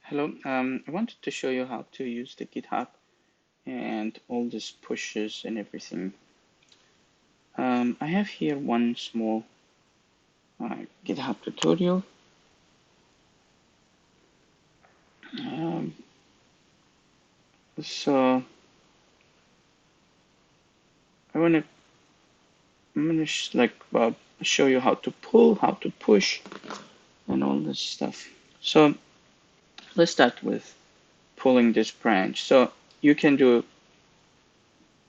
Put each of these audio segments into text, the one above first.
Hello, I wanted to show you how to use the GitHub and all these pushes and everything. I have here one small GitHub tutorial. Um, so I'm gonna show you how to pull, how to push, and all this stuff. So let's start with pulling this branch. So you can do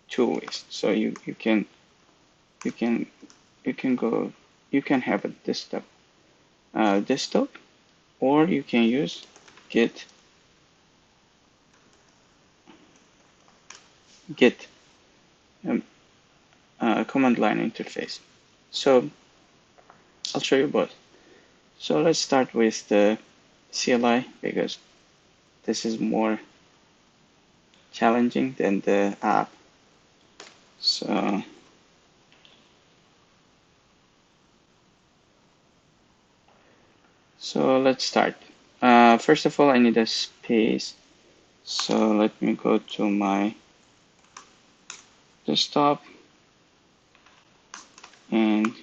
two ways. So you can you can you can go you can have a desktop, or you can use git um, command line interface. So I'll show you both. So let's start with the CLI because this is more challenging than the app. So let's start. First of all, I need a space. So let me go to my desktop and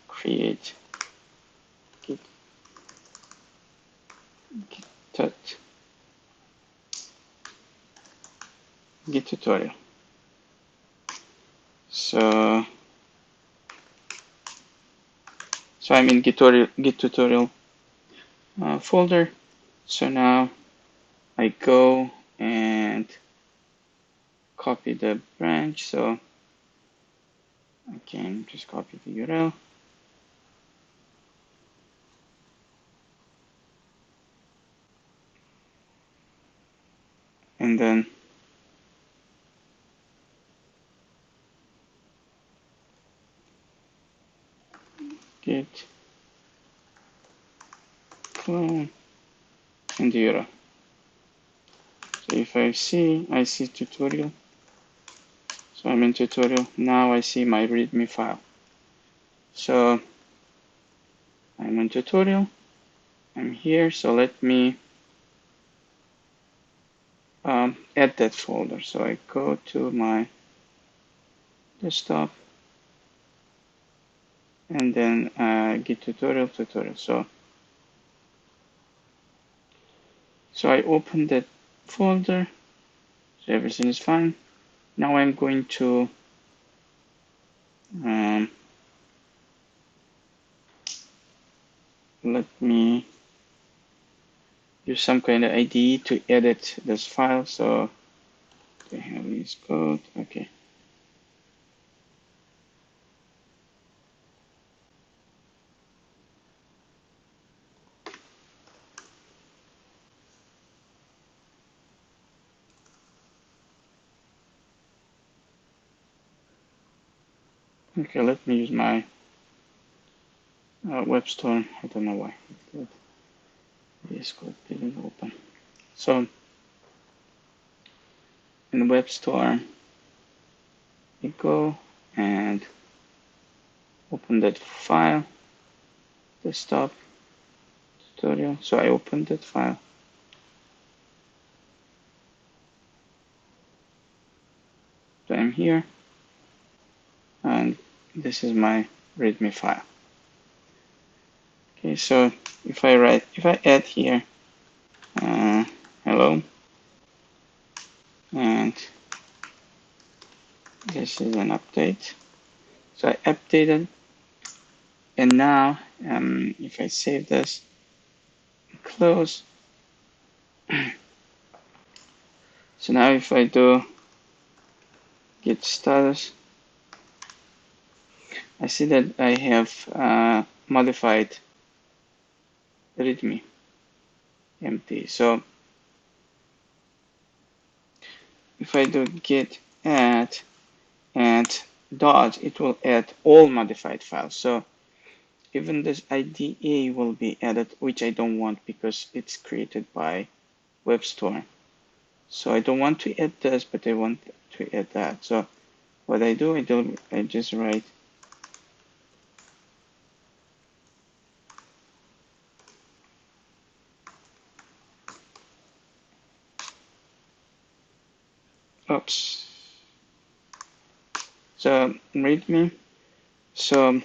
create git tutorial. So I'm in git tutorial folder. So now I go and copy the branch. So I can just copy the URL. And then git clone and the URL. So if I see tutorial. So I'm in tutorial. Now I see my README file. So I'm in tutorial. I'm here. So let me add that folder. So I go to my desktop and then git tutorial. So I open that folder. So everything is fine. Now I'm going to let me use some kind of IDE to edit this file. So I have this code. Okay. Okay, let me use my web store. I don't know why this code didn't open. So in the web store, you go and open that file, desktop tutorial. So I opened that file. So I'm here, and this is my README file. Okay, so if I add here, hello, and this is an update. So I updated, and now if I save this, close. So now if I do git status, I see that I have modified README empty. So if I do git add and dot, it will add all modified files. So even this IDE will be added, which I don't want because it's created by web store. So I don't want to add this, but I want to add that. So what I do, I just write oops. So readme. So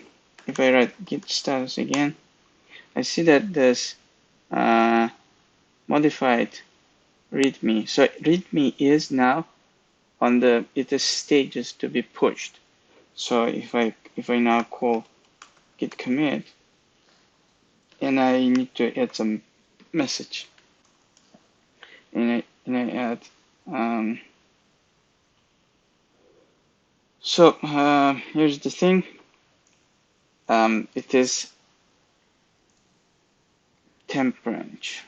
if I write git status again, I see that this modified readme. So readme is now on the it is stages to be pushed. So if I now call git commit and I need to add some message and I add here's the thing. It is temp branch.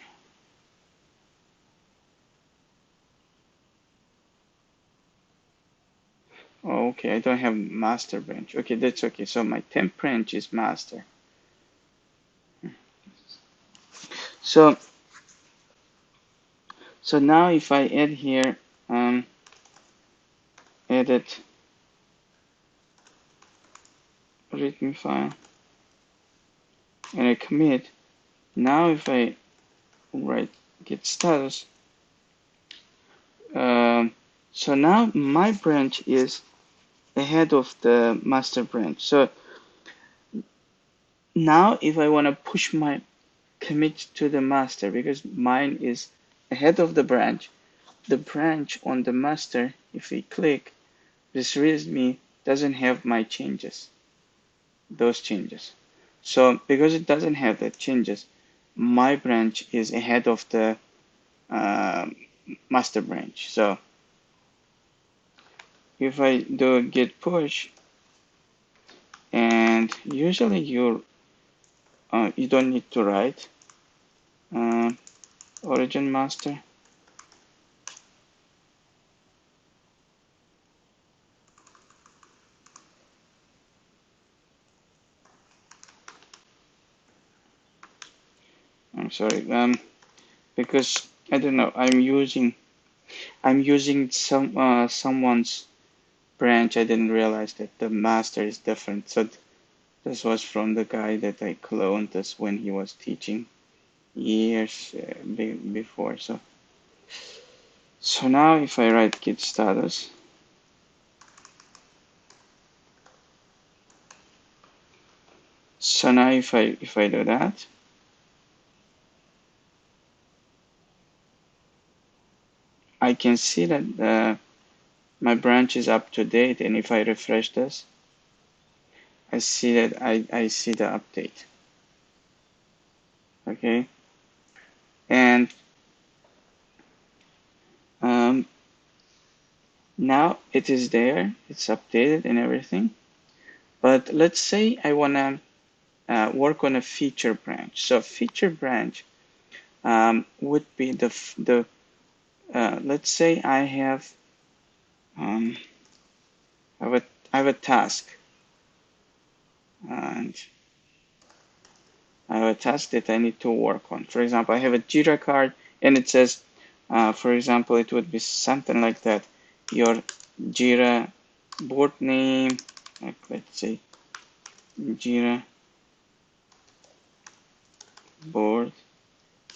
Oh, okay, I don't have master branch. Okay, that's okay. So my temp branch is master. So now if I add here edit readme file and I commit, now if I write git status, so now my branch is ahead of the master branch. So now if I want to push my commit to the master, because mine is ahead of the branch on the master, if we click, this readme doesn't have my changes, those changes. So because it doesn't have the changes, my branch is ahead of the master branch. So if I do git push, and usually you don't need to write origin master. I'm sorry, because I don't know. I'm using someone's branch. I didn't realize that the master is different. So this was from the guy that I cloned this when he was teaching years before. So now if I write git status, so now if I do that, I can see that my branch is up to date, and if I refresh this, I see that I see the update. Okay, and now it is there, it's updated and everything. But let's say I want to work on a feature branch. So feature branch would be the let's say I have I have a task, and I have a task that I need to work on. For example, I have a Jira card, and it says, for example, it would be something like that. Your Jira board name, like let's say Jira board,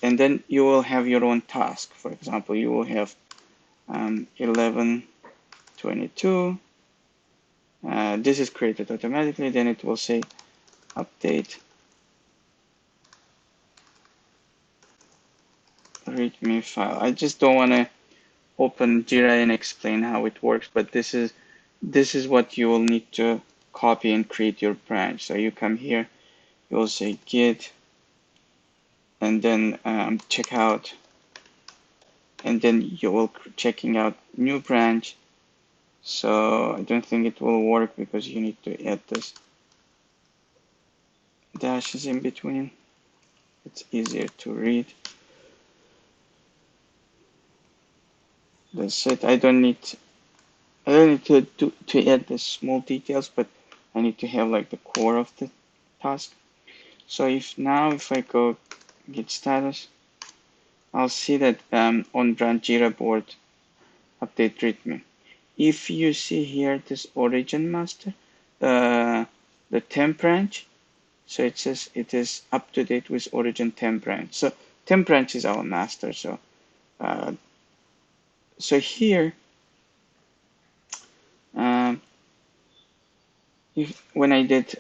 and then you will have your own task. For example, you will have 11:22. This is created automatically. Then it will say update readme file. I just don't want to open Jira and explain how it works, but this is what you will need to copy and create your branch. So you come here, you will say git, and then check out, and then you will checking out new branch. So I don't think it will work because you need to add this dashes in between. It's easier to read. That's it. I don't need to add the small details, but I need to have like the core of the task. So if I go git status, I'll see that on branch Jira board update readme. If you see here this origin master, the temp branch, so it says it is up to date with origin temp branch. So temp branch is our master. So here if when I did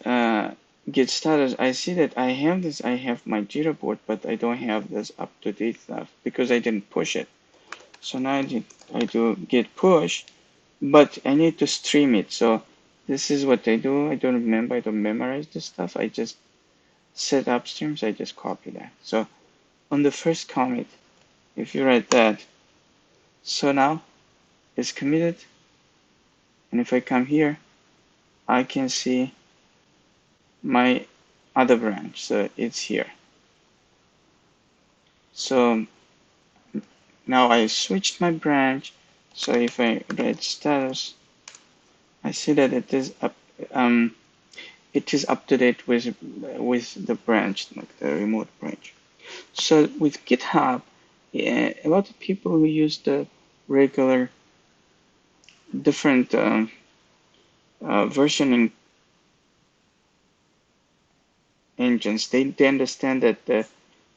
git status, I see that I have this. I have my Jira board, but I don't have this up-to-date stuff because I didn't push it. So now I do git push, but I need to stream it. So this is what I do. I don't remember. I don't memorize this stuff. I just set up streams. I just copy that. So on the first commit, if you write that, so now it's committed. And if I come here, I can see my other branch. So it's here. So now I switched my branch. So if I write status, I see that it is up to date with the branch, like the remote branch. So with GitHub, yeah, a lot of people who use the regular different versioning engines, they understand that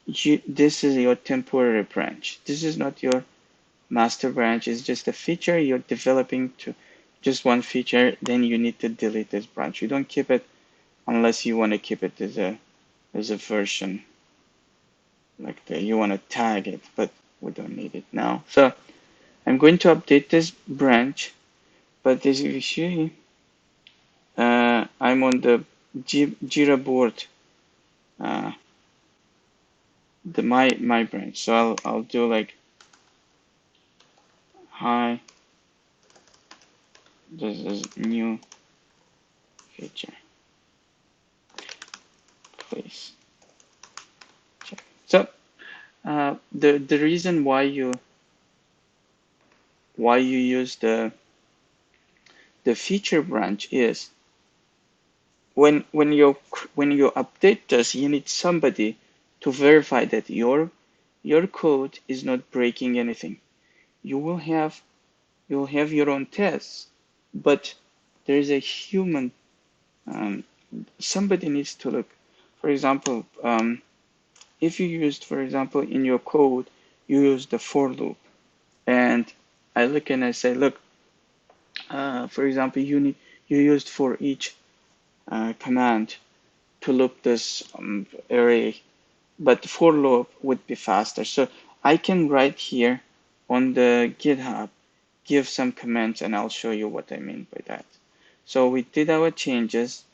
this is your temporary branch. This is not your master branch. It's just a feature you're developing to just one feature. Then you need to delete this branch. You don't keep it unless you want to keep it as a version, like you want to tag it, but we don't need it now. So I'm going to update this branch, but as you see, I'm on the Jira board, the my branch. So I'll do like, hi, this is new feature, please check. So the reason why you use the feature branch is when you update this, you need somebody to verify that your code is not breaking anything. You'll have your own tests, but there is a human. Somebody needs to look. For example, if you used, for example, in your code, you use the for loop, and I look and I say, look, for example, you used for each command to loop this array, but for loop would be faster. So I can write here on the GitHub, give some comments, and I'll show you what I mean by that. So we did our changes,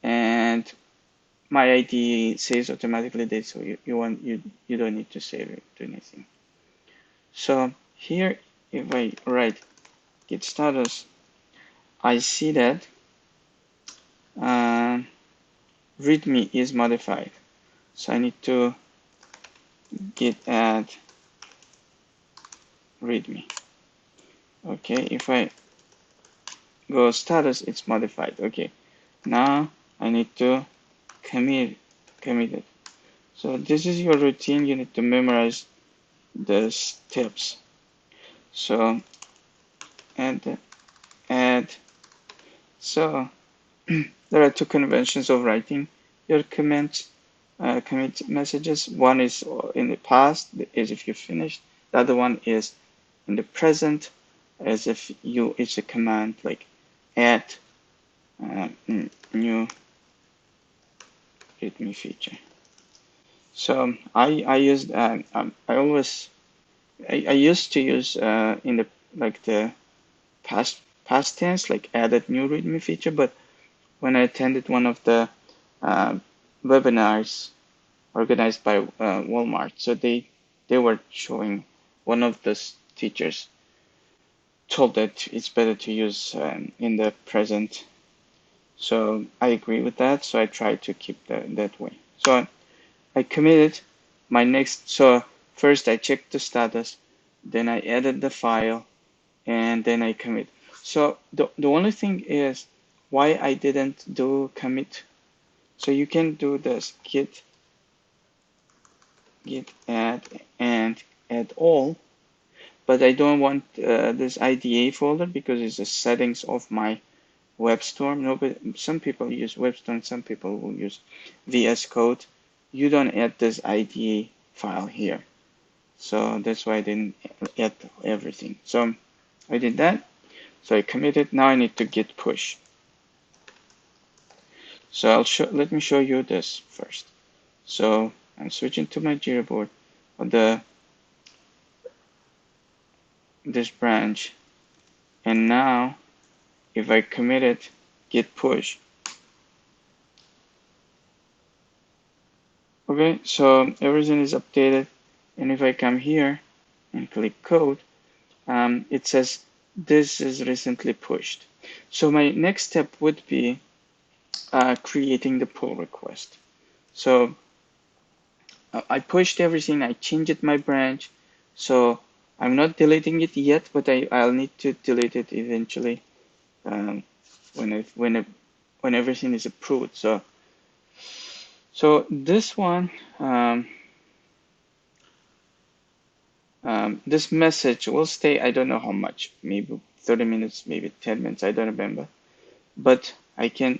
and my ID saves automatically this, so you don't need to save it to anything. So here, if I write git status, I see that readme is modified. So I need to git add readme. Okay, if I go status, it's modified. Okay, now I need to commit it. So this is your routine. You need to memorize the steps. So add. So there are two conventions of writing your commit messages. One is in the past, as if you finished. The other one is in the present, as if it's a command like add new readme feature. So I used I used to use in the past tense, like added new readme feature, but when I attended one of the webinars organized by Walmart, so they were showing, one of the teachers told that it's better to use in the present. So I agree with that. So I try to keep that way. So I committed my next. So first I checked the status, then I added the file, and then I commit. So the only thing is why I didn't do commit. So you can do this git add and add all, but I don't want this IDA folder because it's the settings of my WebStorm. Some people use WebStorm, some people will use VS Code. You don't add this IDA file here. So that's why I didn't add everything. So I did that. So I committed. Now I need to git push. So let me show you this first. So I'm switching to my Jira board of this branch, and now if I commit it, git push. Okay, so everything is updated, and if I come here and click code, it says this is recently pushed. So my next step would be creating the pull request. So I pushed everything, I changed my branch, so I'm not deleting it yet, but I'll need to delete it eventually um, when everything is approved. So this one, this message will stay, I don't know how much, maybe 30 minutes, maybe 10 minutes, I don't remember. But I can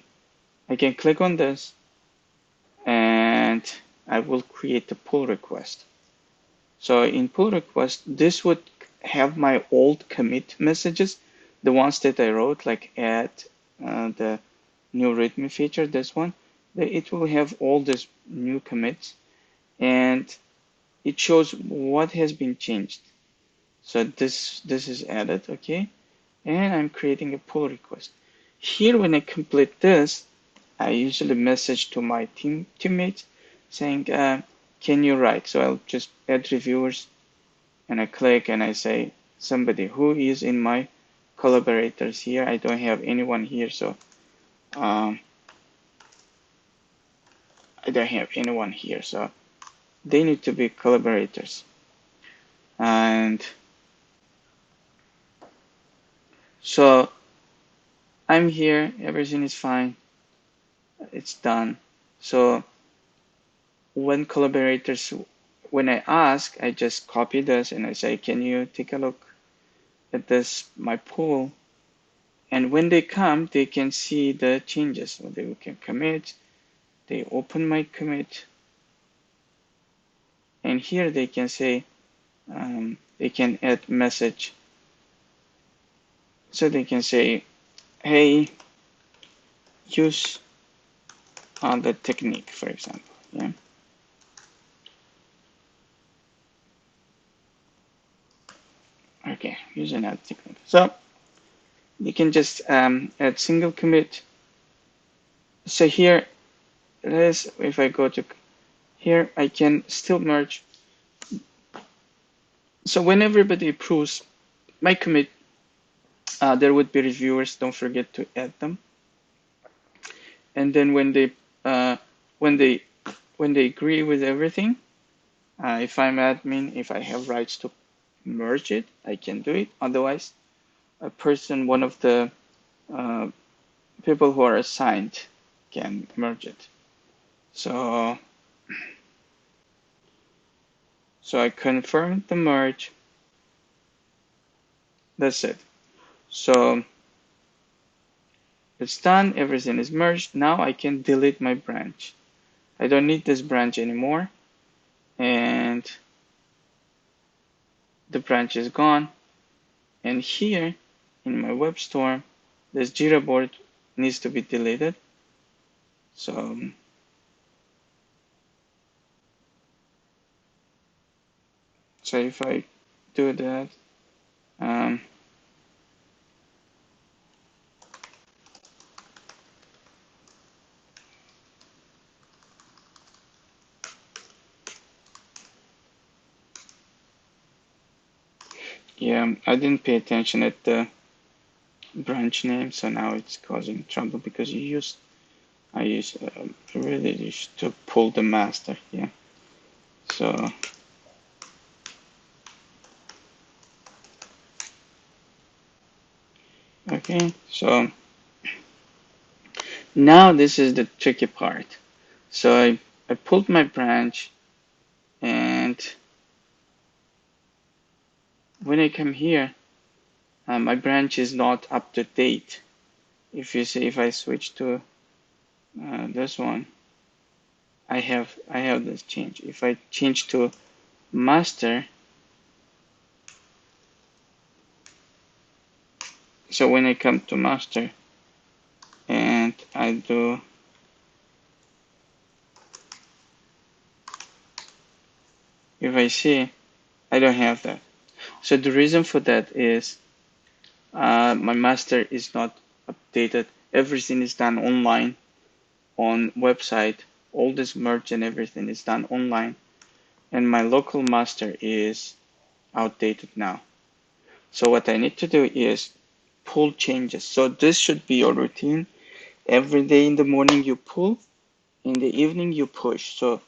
click on this and I will create a pull request. So in pull request, this would have my old commit messages, the ones that I wrote, like add the new readme feature, this one. It will have all these new commits, and it shows what has been changed. So this is added, okay? And I'm creating a pull request. Here, when I complete this, I usually message to my teammates saying, can you write? So I'll just add reviewers, and I click and I say somebody who is in my collaborators here. I don't have anyone here, so I don't have anyone here, so they need to be collaborators. And so I'm here, everything is fine, it's done. So when collaborators, when I ask, I just copy this and I say, can you take a look at this, my pool? And when they come, they can see the changes. So they can commit, they open my commit, and here they can say, they can add message. So they can say, hey, use the technique, for example. Yeah. Okay, use another technique. So you can just add single commit. So here it is. If I go to here, I can still merge. So when everybody approves my commit, there would be reviewers. Don't forget to add them. And then uh, when they when they agree with everything, if I'm admin, if I have rights to merge it, I can do it. Otherwise, a person, one of the uh, people who are assigned, can merge it. So I confirm the merge. That's it. So it's done. Everything is merged. Now I can delete my branch. I don't need this branch anymore, and the branch is gone. And here in my web store, this Jira board needs to be deleted. So if I do that, um, yeah, I didn't pay attention at the branch name, so now it's causing trouble because I really used to pull the master. Yeah. So okay, so now this is the tricky part. So I pulled my branch, and when I come here, my branch is not up to date. If you see, if I switch to this one, I have this change. If I change to master, so when I come to master and I do if I see, I don't have that. So the reason for that is my master is not updated. Everything is done online on website. All this merge and everything is done online. And my local master is outdated now. So what I need to do is pull changes. So this should be your routine. Every day in the morning you pull, in the evening you push. So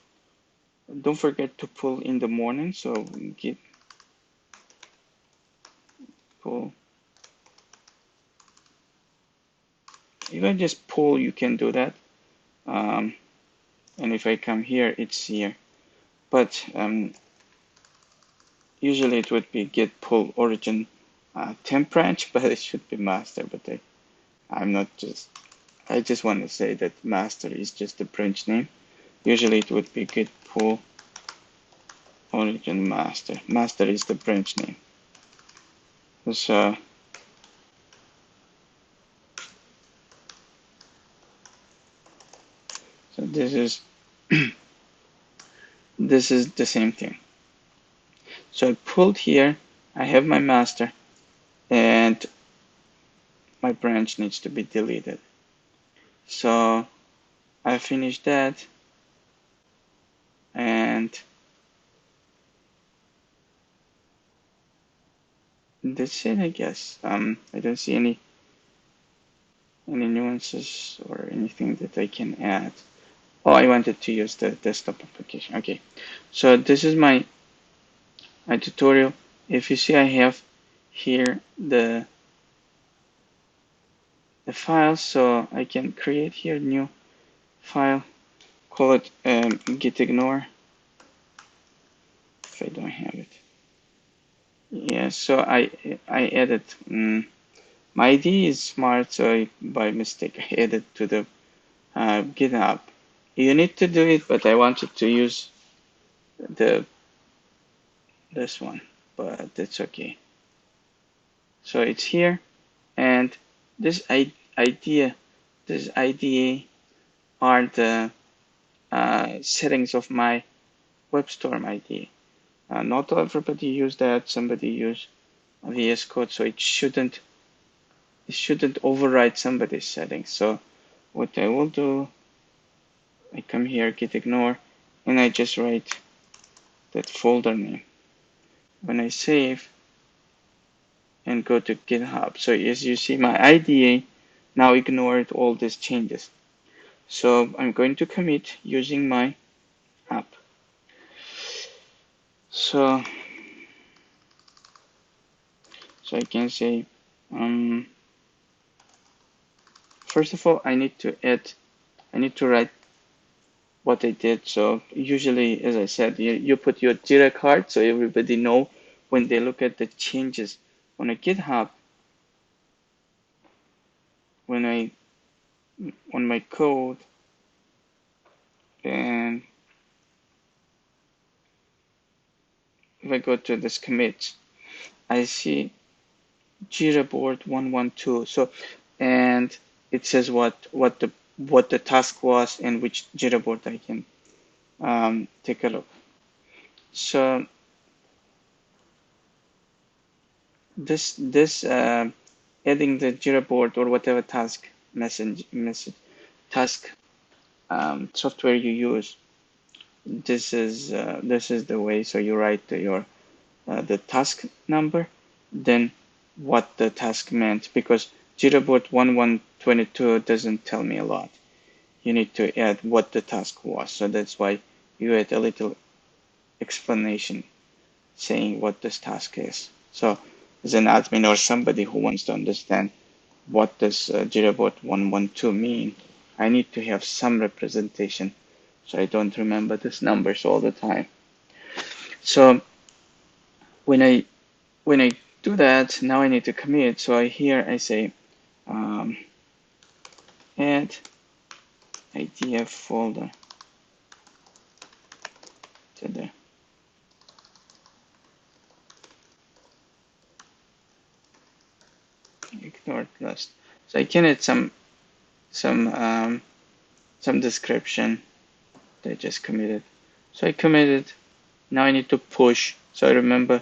don't forget to pull in the morning. So git pull. If I just pull, you can do that. And if I come here, it's here. But usually it would be git pull origin temp branch, but it should be master. But I'm not just. I just want to say that master is just the branch name. Usually it would be git pull origin master. Master is the branch name. So this is this is the same thing. So I pulled here. I have my master, and my branch needs to be deleted. So I finished that, and that's it, I guess. I don't see any nuances or anything that I can add. Oh, I wanted to use the desktop application. Okay, so this is my tutorial. If you see, I have here the file, so I can create here new file, call it git ignore if I don't have it. Yeah, so I added my ID is smart, so by mistake I added to the GitHub. You need to do it, but I wanted to use this one, but that's okay. So it's here, and this idea, this IDA are the settings of my WebStorm IDE. Not everybody use that. Somebody use VS Code, so it shouldn't override somebody's settings. So what I will do, I come here, git ignore, and I just write that folder name. When I save and go to GitHub, so as you see, my IDE now ignored all these changes. So I'm going to commit using my app. So I can say, first of all, I need to write what I did. So usually, as I said, you put your Jira card so everybody know when they look at the changes on a GitHub. When on my code, and if I go to this commit, I see Jira board 112. So, and it says what the task was and which Jira board I can take a look. So this adding the Jira board or whatever task message task software you use. This is the way. So you write your the task number, then what the task meant, because Jira board 1122 doesn't tell me a lot. You need to add what the task was. So that's why you add a little explanation saying what this task is. So as an admin or somebody who wants to understand what does Jira board 112 mean, I need to have some representation so I don't remember these numbers all the time. So when I do that, now I need to commit. So here I say add IDF folder to the ignored list. So I can add some description. They just committed. So I committed, Now I need to push. So I remember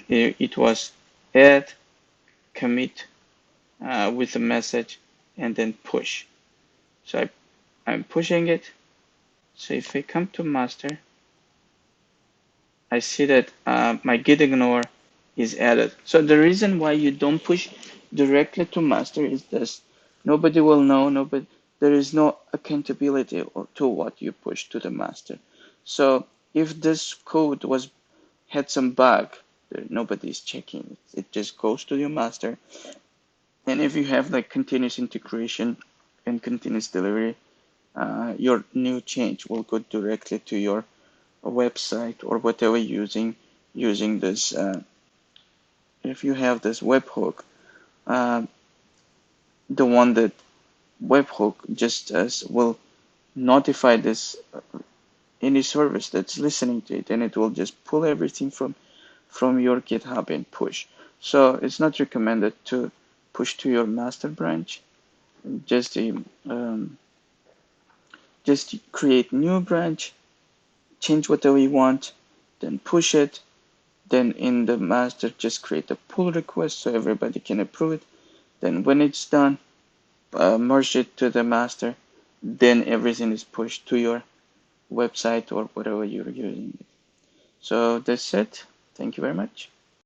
it was add, commit with a message, and then push. So I'm pushing it. So if I come to master, I see that my git ignore is added. So the reason why you don't push directly to master is this: nobody will know. Nobody. There is no accountability to what you push to the master. So if this code had some bug, nobody is checking it. It just goes to your master. And if you have like continuous integration and continuous delivery, your new change will go directly to your website or whatever using this. If you have this webhook, uh, the one that webhook just will notify this any service that's listening to it, and it will just pull everything from your GitHub and push. So it's not recommended to push to your master branch. Just just create new branch, change whatever you want, then push it. Then in the master, just create a pull request so everybody can approve it. Then when it's done, merge it to the master. Then everything is pushed to your website or whatever you're using. So that's it. Thank you very much.